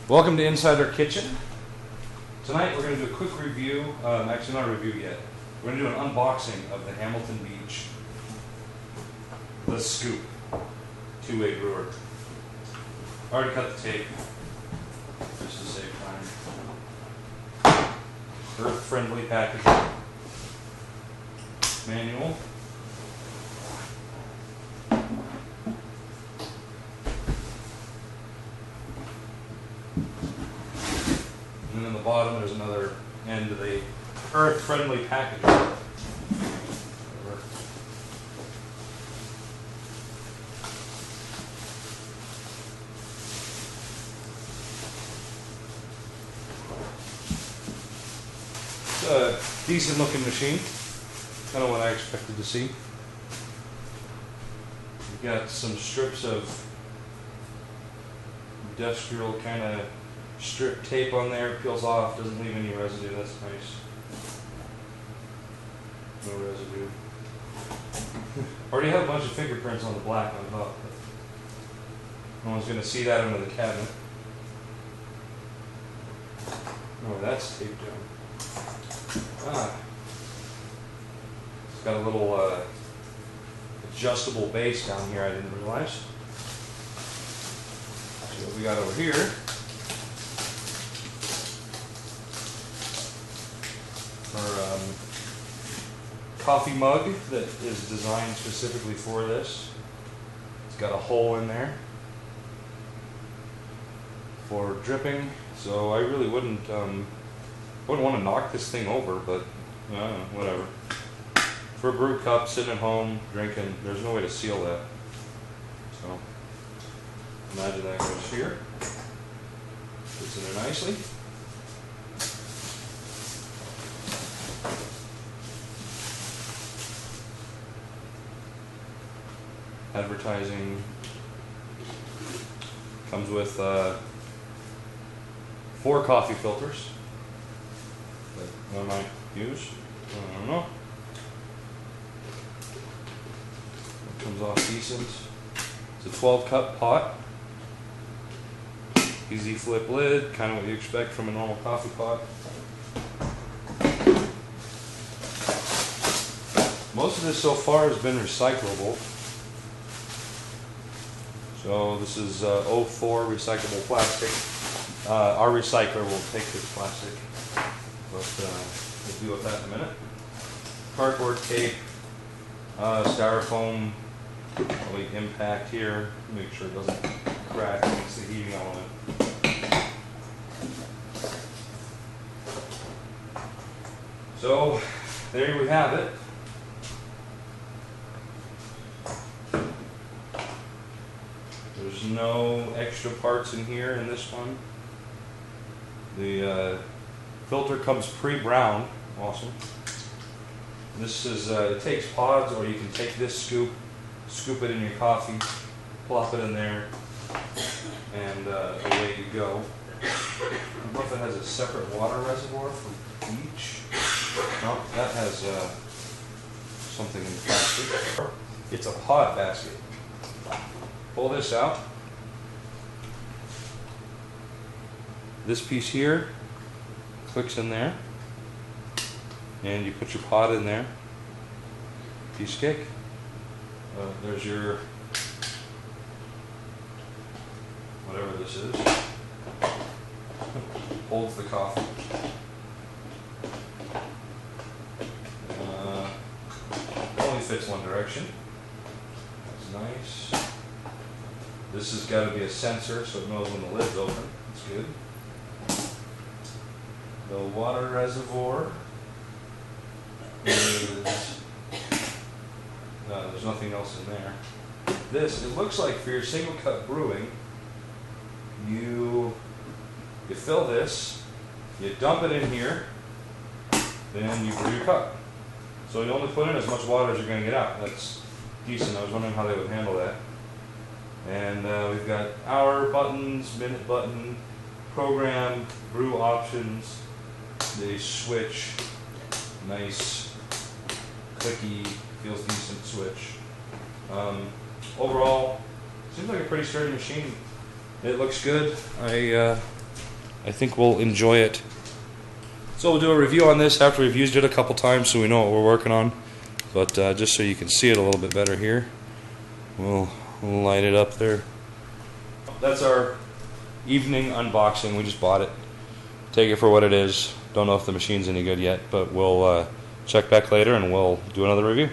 Welcome to Inside Our Kitchen. Tonight we're going to do a quick review, actually not a review yet. We're going to do an unboxing of the Hamilton Beach The Scoop 2-way brewer. I already cut the tape just to save time. Earth-friendly packaging. Manual. And then on the bottom there's another end of the earth-friendly packaging. It's a decent looking machine. Kind of what I expected to see. We've got some strips of industrial kind of strip tape on there. Peels off, doesn't leave any residue. That's nice. No residue. Already have a bunch of fingerprints on the black on top, but no one's going to see that under the cabinet. Oh, that's taped down. It's got a little adjustable base down here I didn't realize. So what we got over here are coffee mug that is designed specifically for this. It's got a hole in there for dripping, so I really wouldn't want to knock this thing over, but whatever. For a brew cup, sitting at home, drinking, there's no way to seal that. So, imagine that goes here. Fits in there nicely. Advertising comes with 4 coffee filters that I might use. I don't know. It comes off decent. It's a 12-cup pot. Easy flip lid, kind of what you expect from a normal coffee pot. Most of this so far has been recyclable. So this is 04 recyclable plastic. Our recycler will take this plastic, but we'll deal with that in a minute. Cardboard tape, styrofoam, probably impact here, make sure it doesn't crack against the heating element. So there we have it. There's no extra parts in here in this one. The filter comes pre-browned. Awesome. This is, it takes pods, or you can take this scoop, scoop it in your coffee, plop it in there, and away you go. I don't know if it has a separate water reservoir for each. No, that has something in the plastic. It's a pod basket. Pull this out. This piece here clicks in there, and you put your pot in there. Piece of cake. There's your whatever this is. Holds the coffee. Only fits one direction. That's nice. This has got to be a sensor, so it knows when the lid's open. That's good. The water reservoir is, there's nothing else in there. This, it looks like for your single cup brewing, you fill this, you dump it in here, then you brew your cup. So you only put in as much water as you're going to get out. That's decent. I was wondering how they would handle that. And we've got hour buttons, minute button, program, brew options, the switch, nice, clicky, feels decent switch. Overall, Seems like a pretty sturdy machine. It looks good. I think we'll enjoy it. So we'll do a review on this after we've used it a couple times so we know what we're working on. But just so you can see it a little bit better here, we'll light it up there. That's our evening unboxing. We just bought it. Take it for what it is. Don't know if the machine's any good yet, but we'll check back later and we'll do another review.